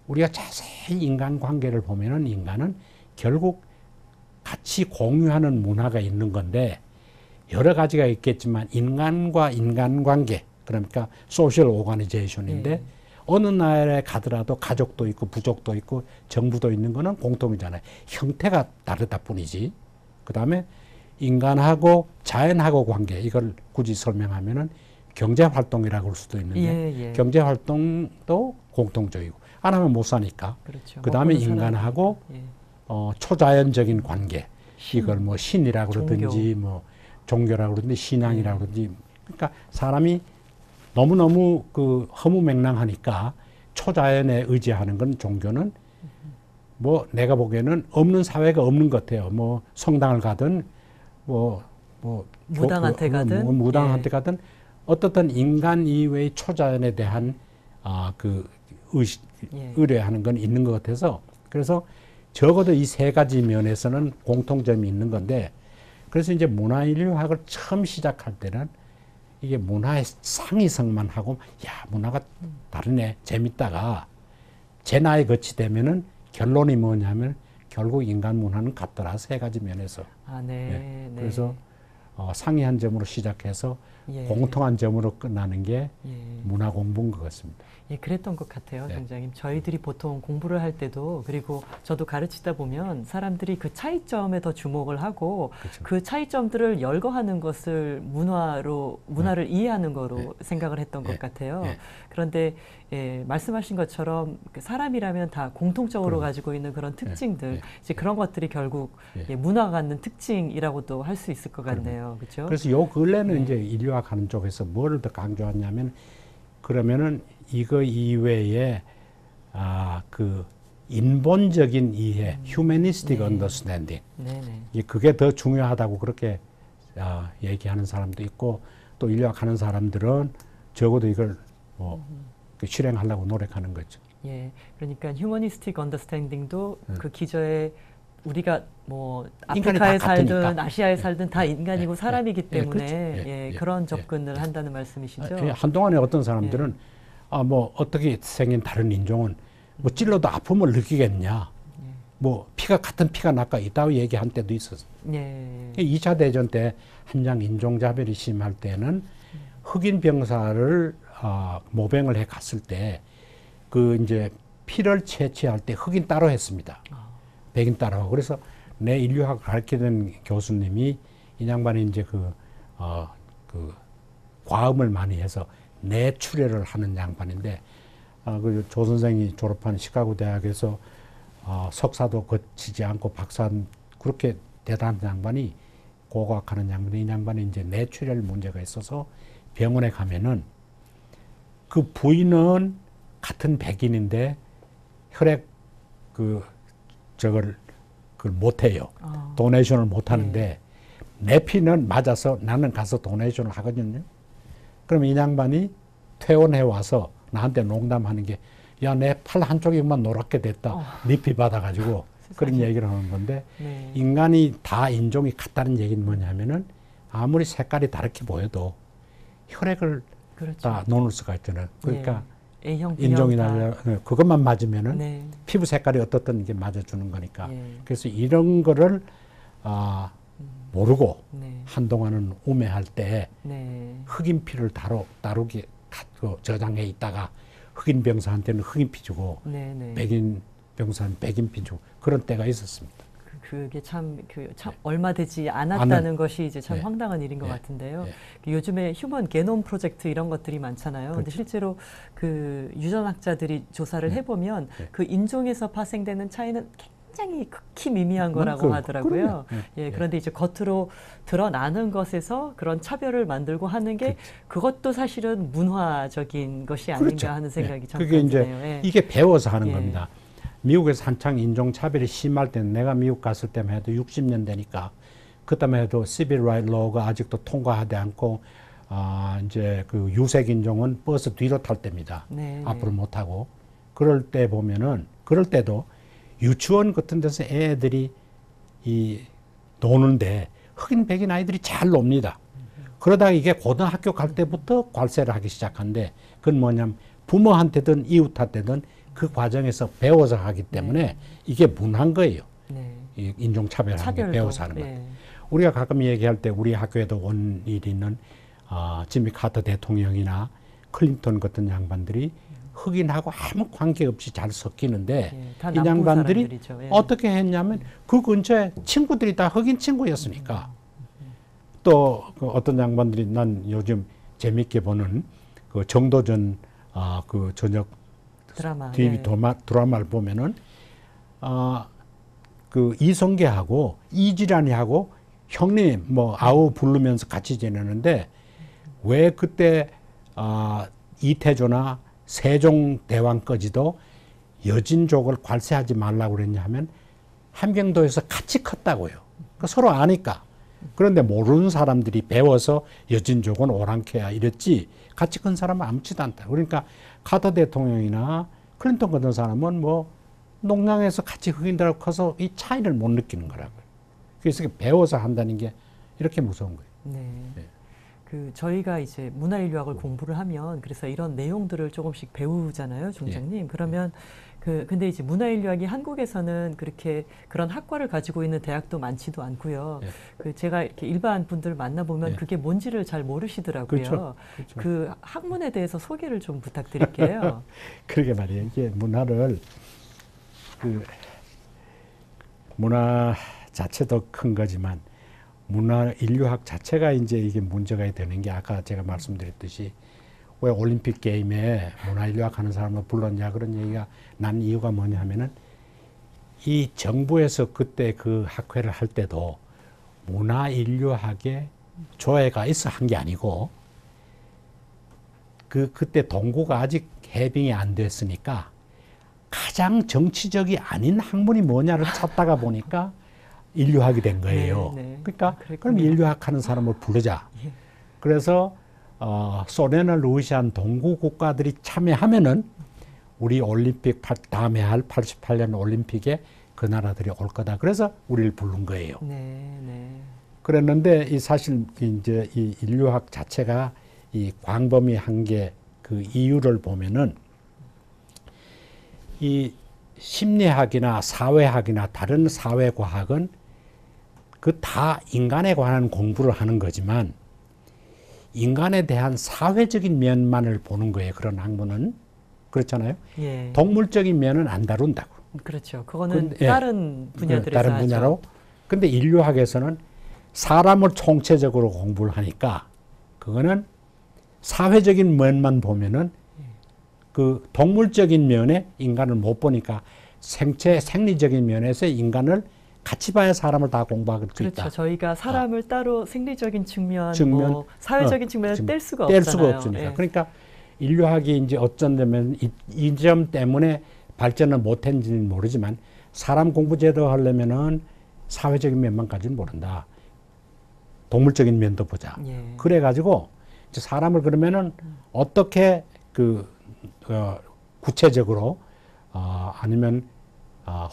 우리가 자세히 인간관계를 보면은 인간은 결국 같이 공유하는 문화가 있는 건데 여러 가지가 있겠지만 인간과 인간관계 그러니까 소셜 오가니제이션인데 어느 나라에 가더라도 가족도 있고 부족도 있고 정부도 있는 거는 공통이잖아요. 형태가 다르다 뿐이지. 그다음에 인간하고 자연하고 관계 이걸 굳이 설명하면은 경제활동이라고 할 수도 있는데 경제활동도 공통적이고 안 하면 못 사니까. 그렇죠. 그 다음에 먹고는 인간하고 예. 초자연적인 관계. 신, 이걸 뭐 신이라고 그러든지 뭐 종교라고 그러든지 신앙이라고 그러든지. 그러니까 사람이 너무너무 그 허무맹랑하니까 초자연에 의지하는 건 종교는 뭐 내가 보기에는 없는 사회가 없는 것 같아요. 뭐 성당을 가든 뭐 무당한테 가든 무당한테 가든 어떻든 인간 이외의 초자연에 대한 그 의뢰하는 건 있는 것 같아서 그래서 적어도 이 세 가지 면에서는 공통점이 있는 건데 그래서 이제 문화인류학을 처음 시작할 때는 이게 문화의 상이성만 하고 야 문화가 다르네 재밌다가 제 나이 거치 되면은 결론이 뭐냐면 결국 인간 문화는 같더라 세 가지 면에서. 네. 그래서 상이한 점으로 시작해서 공통한 점으로 끝나는 게 문화 공부인 것 같습니다. 예, 그랬던 것 같아요, 총장님. 저희들이 보통 공부를 할 때도 그리고 저도 가르치다 보면 사람들이 그 차이점에 더 주목을 하고 그렇죠. 그 차이점들을 열거하는 것을 문화를 이해하는 거로 생각을 했던 것 같아요. 그런데 말씀하신 것처럼 사람이라면 다 공통적으로 가지고 있는 그런 특징들, 이제 그런 것들이 결국 문화가 갖는 특징이라고도 할 수 있을 것 같네요, 그렇죠? 그래서 요 근래는 이제 인류학 하는 쪽에서 뭐를 더 강조하냐면 그러면은 이거 이외에 그 인본적인 이해, humanistic understanding, 그게 더 중요하다고 그렇게 얘기하는 사람도 있고 또 인류학 하는 사람들은 적어도 이걸 실행하려고 노력하는 거죠. 예, 그러니까 휴머니스틱 언더스탠딩도 그 기저에 우리가 뭐 아프리카에 살든 아시아에 살든 다 인간이고 사람이기 때문에 그런 접근을 한다는 말씀이시죠? 한동안에 어떤 사람들은 뭐 어떻게 생긴 다른 인종은 뭐 찔러도 아픔을 느끼겠냐? 뭐 같은 피가 날까 이따위 얘기한 때도 있었어요. 2차 대전 때 한창 인종차별이 심할 때는 흑인 병사를 모병을 해 갔을 때 그 이제 피를 채취할 때 흑인 따로 했습니다. 백인 따로 하고 그래서 내 인류학 가르치던 교수님이 이 양반이 이제 그 과음을 많이 해서 뇌출혈을 하는 양반인데 그 조 선생이 졸업한 시카고 대학에서 석사도 거치지 않고 박사 그렇게 대단한 양반이 고고학하는 양반이 이 양반이 이제 뇌출혈 문제가 있어서 병원에 가면은 그 부인은 같은 백인인데 혈액 그걸 못해요. 도네이션을 못하는데 내 피는 맞아서 나는 가서 도네이션을 하거든요. 그럼 이 양반이 퇴원해 와서 나한테 농담하는 게 야, 내 팔 한쪽이만 노랗게 됐다. 네 피 받아가지고 그런 얘기를 하는 건데 인간이 다 인종이 같다는 얘기는 뭐냐면은 아무리 색깔이 다르게 보여도 혈액을 다 나눌 수가 있잖아요. 그러니까 A형, 인종이나 그것만 맞으면은 피부 색깔이 어떻든 이게 맞아주는 거니까. 그래서 이런 거를 모르고 한동안은 우매할 때 흑인 피를 다루게 저장해 있다가 흑인 병사한테는 흑인 피 주고 백인 병사는 백인 피 주고 그런 때가 있었습니다. 그게 참 얼마 되지 않았다는 것이 이제 참 황당한 일인 것 같은데요. 요즘에 휴먼 게놈 프로젝트 이런 것들이 많잖아요. 근데 실제로 그 유전학자들이 조사를 해보면 그 인종에서 파생되는 차이는 굉장히 극히 미미한 거라고 하더라고요. 그런데 이제 겉으로 드러나는 것에서 그런 차별을 만들고 하는 게 그것도 사실은 문화적인 것이 아닌가 하는 생각이 참 그게 드네요. 이게 배워서 하는 겁니다. 미국에서 한창 인종차별이 심할 때는 내가 미국 갔을 때만 해도 60년 되니까 그때만 해도 Civil Rights Law가 아직도 통과하지 않고 이제 그 유색 인종은 버스 뒤로 탈 때입니다. 앞으로 못 타고 그럴 때 보면은 그럴 때도 유치원 같은 데서 애들이 노는데 흑인 백인 아이들이 잘 놉니다. 그러다가 이게 고등학교 갈 때부터 괄세를 하기 시작한데 그건 뭐냐면 부모한테든 이웃한테든 그 과정에서 배워서 하기 때문에 이게 문화인 거예요. 인종차별하는 게 배워서 하는 거예요. 우리가 가끔 얘기할 때 우리 학교에도 온 일이 있는 지미 카터 대통령이나 클린턴 같은 양반들이 흑인하고 아무 관계없이 잘 섞이는데 이 양반들이 어떻게 했냐면 그 근처에 친구들이 다 흑인 친구였으니까 또 그 어떤 양반들이 난 요즘 재밌게 보는 그 정도전 그 저녁 TV 네. 드라마를 보면은 그 이성계하고 이지란이하고 형님 뭐 아우 부르면서 같이 지내는데 왜 그때 이태조나 세종대왕까지도 여진족을 관세하지 말라고 그랬냐 하면 함경도에서 같이 컸다고요. 그러니까 서로 아니까. 그런데 모르는 사람들이 배워서 여진족은 오랑캐야 이랬지 같이 큰 사람은 아무렇지도 않다. 그러니까 카터 대통령이나 클린턴 같은 사람은 뭐 농장에서 같이 흑인들하고 커서 이 차이를 못 느끼는 거라고요. 그래서 배워서 한다는 게 이렇게 무서운 거예요. 네. 네. 그 저희가 이제 문화인류학을 공부를 하면 그래서 이런 내용들을 조금씩 배우잖아요, 중장님. 그러면 근데 이제 문화인류학이 한국에서는 그렇게 그런 학과를 가지고 있는 대학도 많지도 않고요. 그 제가 이렇게 일반 분들 만나보면 그게 뭔지를 잘 모르시더라고요. 그렇죠. 그 학문에 대해서 소개를 좀 부탁드릴게요. 그러게 말이에요. 이게 문화를 문화 자체도 큰 거지만 문화 인류학 자체가 이제 이게 문제가 되는 게 아까 제가 말씀드렸듯이 왜 올림픽 게임에 문화 인류학 하는 사람을 불렀냐 그런 얘기가 난 이유가 뭐냐 하면은 이 정부에서 그때 그 학회를 할 때도 문화 인류학에 조회가 있어 한 게 아니고 그때 동구가 아직 해빙이 안 됐으니까 가장 정치적이 아닌 학문이 뭐냐를 찾다가 보니까 인류학이 된 거예요. 네, 네. 그러니까 그랬군요. 그럼 인류학 하는 사람을 부르자. 예. 그래서 소련을 러시아한 동구 국가들이 참여하면은 우리 올림픽 다음에 할 88년 올림픽에 그 나라들이 올 거다. 그래서 우리를 부른 거예요. 네, 네. 그랬는데 이 사실 이제 이 인류학 자체가 이 광범위 한 게 그 이유를 보면은 이 심리학이나 사회학이나 다른 사회과학은 그 다 인간에 관한 공부를 하는 거지만 인간에 대한 사회적인 면만을 보는 거예요. 그런 학문은. 그렇잖아요. 예. 동물적인 면은 안 다룬다고. 그렇죠. 그거는 근데, 다른 분야들에서 다른 하죠. 분야로. 근데 인류학에서는 사람을 총체적으로 공부를 하니까 그거는 사회적인 면만 보면은 그 동물적인 면에 인간을 못 보니까 생리적인 면에서 인간을 같이 봐야 사람을 다 공부할 수 그렇죠. 있다. 저희가 사람을 따로 생리적인 측면, 측면, 뭐 사회적인 측면을 뗄 수가 뗄 없잖아요. 수가 없으니까. 예. 그러니까 인류학이 이제 어쩐다면 이 점 때문에 발전을 못했는지는 모르지만 사람 공부 제도 하려면은 사회적인 면만 가지는 모른다. 동물적인 면도 보자. 예. 그래가지고 이제 사람을 그러면은 어떻게 구체적으로 아니면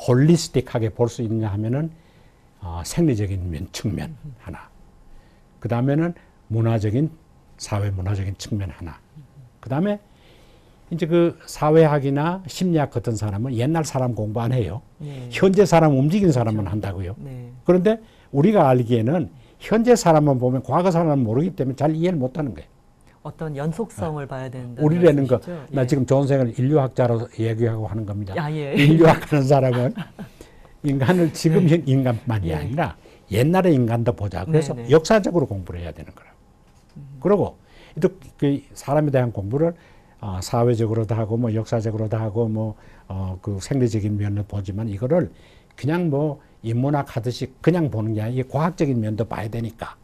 홀리스틱하게 볼 수 있느냐 하면은 생리적인 측면 하나. 그 다음에는 사회 문화적인 측면 하나. 그 다음에 이제 그 사회학이나 심리학 같은 사람은 옛날 사람 공부 안 해요. 예. 현재 사람 움직인 사람만 한다고요. 네. 그런데 우리가 알기에는 현재 사람만 보면 과거 사람은 모르기 때문에 잘 이해를 못하는 거예요. 어떤 연속성을 봐야 된다. 우리라는 거, 말씀이시죠? 나 예. 지금 전생을 인류학자로 얘기하고 하는 겁니다. 예. 인류학하는 사람은 인간을 지금의 인간만이 예. 아니라 옛날의 인간도 보자. 그래서 네. 역사적으로 공부를 해야 되는 거라고. 그리고 또 그 사람에 대한 공부를 사회적으로도 하고 뭐 역사적으로도 하고 뭐 그 생리적인 면을 보지만 이거를 그냥 뭐 인문학 하듯이 그냥 보는 게 아니라 과학적인 면도 봐야 되니까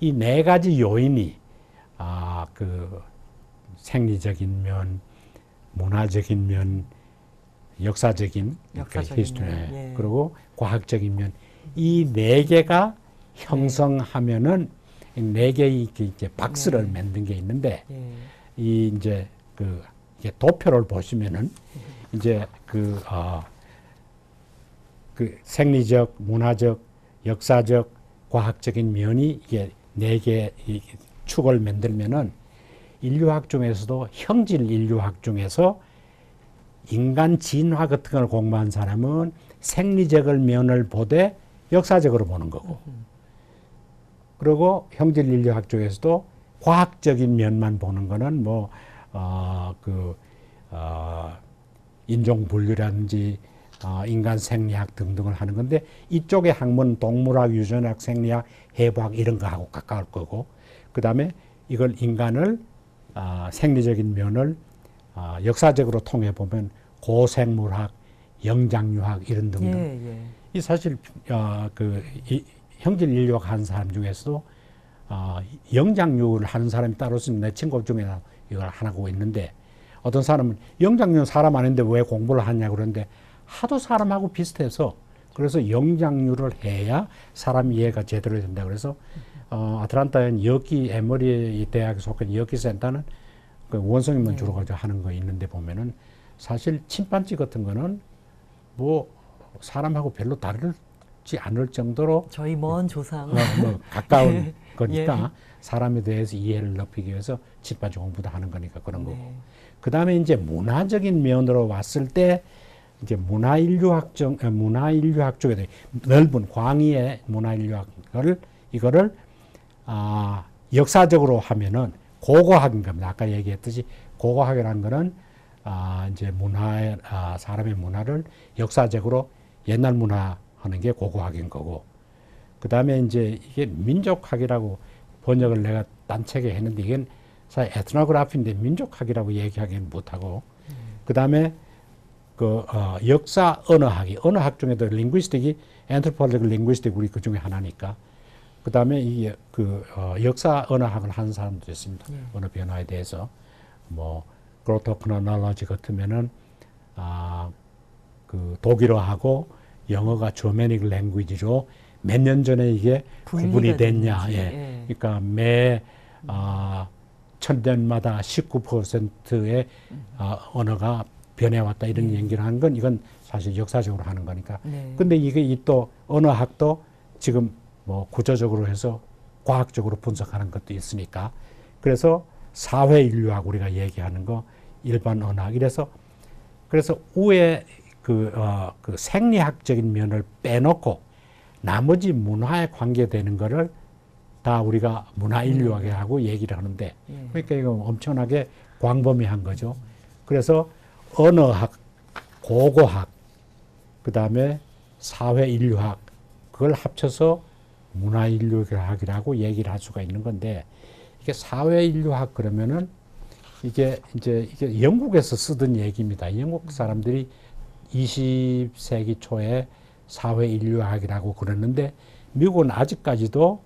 이 네 가지 요인이 그 생리적인 면, 문화적인 면, 역사적인 역사적인 면, 예. 그리고 과학적인 면, 이 네 개가 형성하면은 이 네 개의 이제 박스를 만든 게 있는데 예. 이 이제 이게 도표를 보시면은 이제 그 생리적, 문화적, 역사적, 과학적인 면이 이게 네 개 축을 만들면은 인류학 중에서도 형질 인류학 중에서 인간 진화 같은 걸 공부한 사람은 생리적인 면을 보되 역사적으로 보는 거고 그리고 형질 인류학 쪽에서도 과학적인 면만 보는 거는 뭐 인종 분류라든지 인간 생리학 등등을 하는 건데 이쪽의 학문 동물학, 유전학, 생리학, 해부학 이런 거하고 가까울 거고 그 다음에 이걸 인간을 생리적인 면을 역사적으로 통해 보면 고생물학, 영장류학 이런 등등. 예, 예. 이 사실 형질 인류학 하는 사람 중에서도 영장류를 하는 사람이 따로 있는 내 친구 중에 이걸 하고 있는데 어떤 사람은 영장류는 사람 아닌데 왜 공부를 하냐 그러는데 하도 사람하고 비슷해서 그래서 영장류를 해야 사람 이해가 제대로 된다. 그래서 아틀란타의 여기 에머리 대학에 속한 여기 센터는 그 원성인만 주로 가지고 하는 거 있는데 보면은 사실 침판지 같은 거는 뭐 사람하고 별로 다르지 않을 정도로 저희 먼 조상. 뭐 가까운 예. 거니까 사람에 대해서 이해를 높이기 위해서 침판지 공부도 하는 거니까 그런 거고. 네. 그 다음에 이제 문화적인 면으로 왔을 때 이제 문화인류학 쪽에 넓은 광의의 문화인류학을 이거를 역사적으로 하면은 고고학인 겁니다. 아까 얘기했듯이 고고학이라는 거는 이제 사람의 문화를 역사적으로 옛날 문화 하는 게 고고학인 거고, 그 다음에 이제 이게 민족학이라고 번역을 내가 딴 책에 했는데 이건 사실 에트노그래피인데 민족학이라고 얘기하기는 못하고, 그 다음에 역사 언어학 중에도 링구이스틱이 anthropological linguistic 우리 그 중에 하나니까, 그 다음에 이게 역사 언어학을 하는 사람도 있습니다. 언어 변화에 대해서 뭐 그로토크노놀로지 같으면은 그 독일어하고 영어가 저메닉 랭귀지로 몇 년 전에 이게 구분이 됐냐. 예. 그러니까 매 천년마다 19%의 언어가 변해왔다 이런 얘기를 하는 건 이건 사실 역사적으로 하는 거니까. 근데 이게 또 언어학도 지금 뭐 구조적으로 해서 과학적으로 분석하는 것도 있으니까, 그래서 사회인류학 우리가 얘기하는 거 일반 언어학 이래서 그래서 우에 그 생리학적인 면을 빼놓고 나머지 문화에 관계되는 거를 다 우리가 문화인류학이라고 얘기를 하는데, 그러니까 이거 엄청나게 광범위한 거죠. 그래서 언어학, 고고학, 그 다음에 사회인류학 그걸 합쳐서 문화인류학이라고 얘기를 할 수가 있는 건데, 이게 사회인류학 그러면은 이게 영국에서 쓰던 얘기입니다. 영국 사람들이 20세기 초에 사회인류학이라고 그랬는데 미국은 아직까지도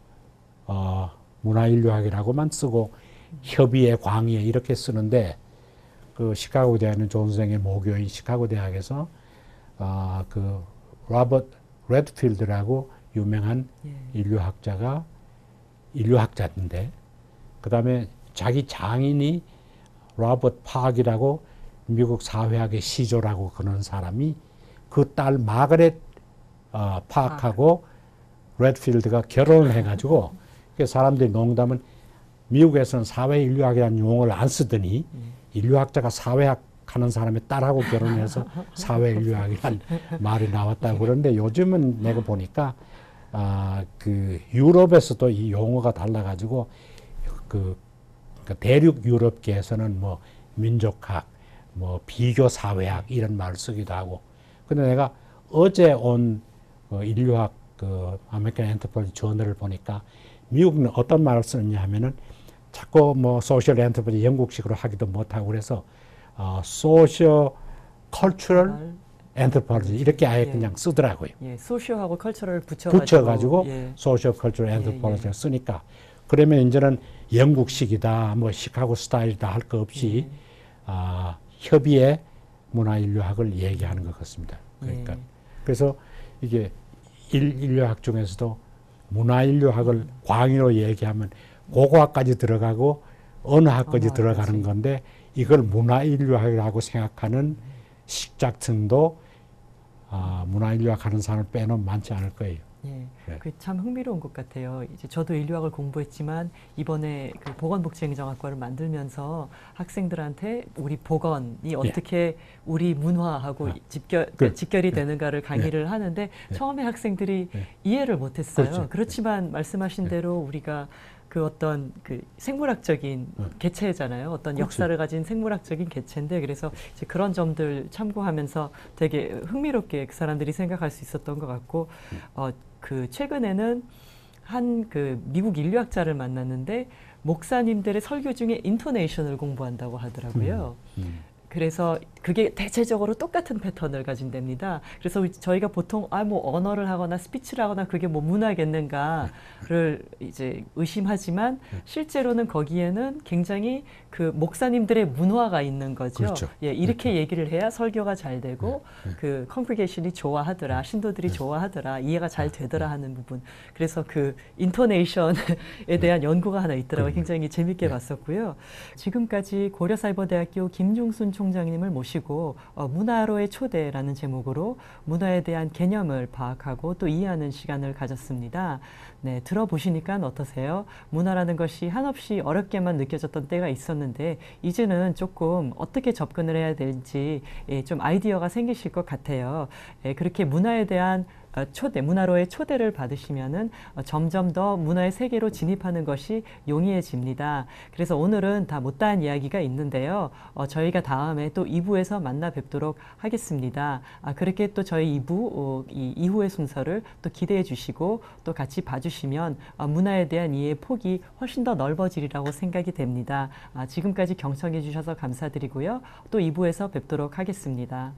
문화인류학이라고만 쓰고 협의회, 광의회 이렇게 쓰는데, 그 시카고 대학은 존 선생의 모교인 시카고 대학에서 그 로버트 레드필드라고 유명한 인류학자인데, 그 다음에 자기 장인이 로버트 파악이라고 미국 사회학의 시조라고 그러는 사람이 그 딸 마거렛 파악하고 레드필드가 결혼을 해가지고 사람들이 농담은 미국에서는 사회인류학이라는 용어를 안 쓰더니 인류학자가 사회학 하는 사람의 딸하고 결혼해서 사회인류학이라는 말이 나왔다고 그러는데, 요즘은 내가 보니까 그 유럽에서도 이 용어가 달라가지고 대륙 유럽계에서는 뭐 민족학, 뭐 비교 사회학 이런 말을 쓰기도 하고. 근데 내가 어제 온 인류학 아메리칸 엔터프라이즈 저널을 보니까 미국은 어떤 말을 쓰느냐 하면은 자꾸 뭐 소셜 엔터프라이즈 영국식으로 하기도 못하고 그래서 소셜 컬처럴 엔터프라이즈 이렇게 아예 그냥 쓰더라고요. 소셜하고 컬처럴 붙여가지고 소셜 컬처럴 엔터프라이즈를 쓰니까, 그러면 이제는 영국식이다, 뭐 시카고 스타일이다 할 거 없이 협의의 문화인류학을 얘기하는 것 같습니다. 그러니까 그래서 이게 인류학 중에서도 문화인류학을 광의로 얘기하면 고고학까지 들어가고 언어학까지 들어가는 건데, 이걸 문화인류학이라고 생각하는 식작층도 문화인류학 하는 사람을 빼놓으면 많지 않을 거예요. 네. 그 참 흥미로운 것 같아요. 이제 저도 인류학을 공부했지만 이번에 그 보건복지행정학과를 만들면서 학생들한테 우리 보건이 어떻게 우리 문화하고 직결이 되는가를 강의를 하는데 처음에 학생들이 이해를 못했어요. 그렇지만 말씀하신 대로 우리가 그 어떤 그 생물학적인 개체잖아요. 어떤 역사를 가진 생물학적인 개체인데, 그래서 이제 그런 점들 참고하면서 되게 흥미롭게 그 사람들이 생각할 수 있었던 것 같고, 그 최근에는 한 그 미국 인류학자를 만났는데 목사님들의 설교 중에 인토네이션을 공부한다고 하더라고요. 그래서 그게 대체적으로 똑같은 패턴을 가진답니다. 그래서 저희가 보통 뭐 언어를 하거나 스피치를 하거나 그게 뭐 문화겠는가를 이제 의심하지만 실제로는 거기에는 굉장히 그 목사님들의 문화가 있는 거죠. 그렇죠. 예, 이렇게 얘기를 해야 설교가 잘 되고 그 컨그레이션이 좋아하더라, 신도들이 좋아하더라, 이해가 잘 되더라 하는 부분. 그래서 그 인토네이션에 대한 연구가 하나 있더라고요. 굉장히 재밌게 봤었고요. 지금까지 고려사이버대학교 김중순 총장님을 모시고 문화로의 초대라는 제목으로 문화에 대한 개념을 파악하고 또 이해하는 시간을 가졌습니다. 네, 들어보시니까 어떠세요? 문화라는 것이 한없이 어렵게만 느껴졌던 때가 있었는데 이제는 조금 어떻게 접근을 해야 될지 좀 아이디어가 생기실 것 같아요. 그렇게 문화에 대한 문화로의 초대를 받으시면은 점점 더 문화의 세계로 진입하는 것이 용이해집니다. 그래서 오늘은 다 못다한 이야기가 있는데요. 저희가 다음에 또 2부에서 만나 뵙도록 하겠습니다. 그렇게 또 저희 2부 이 이후의 순서를 또 기대해 주시고 또 같이 봐주시면 문화에 대한 이해의 폭이 훨씬 더 넓어지리라고 생각이 됩니다. 지금까지 경청해 주셔서 감사드리고요. 또 2부에서 뵙도록 하겠습니다.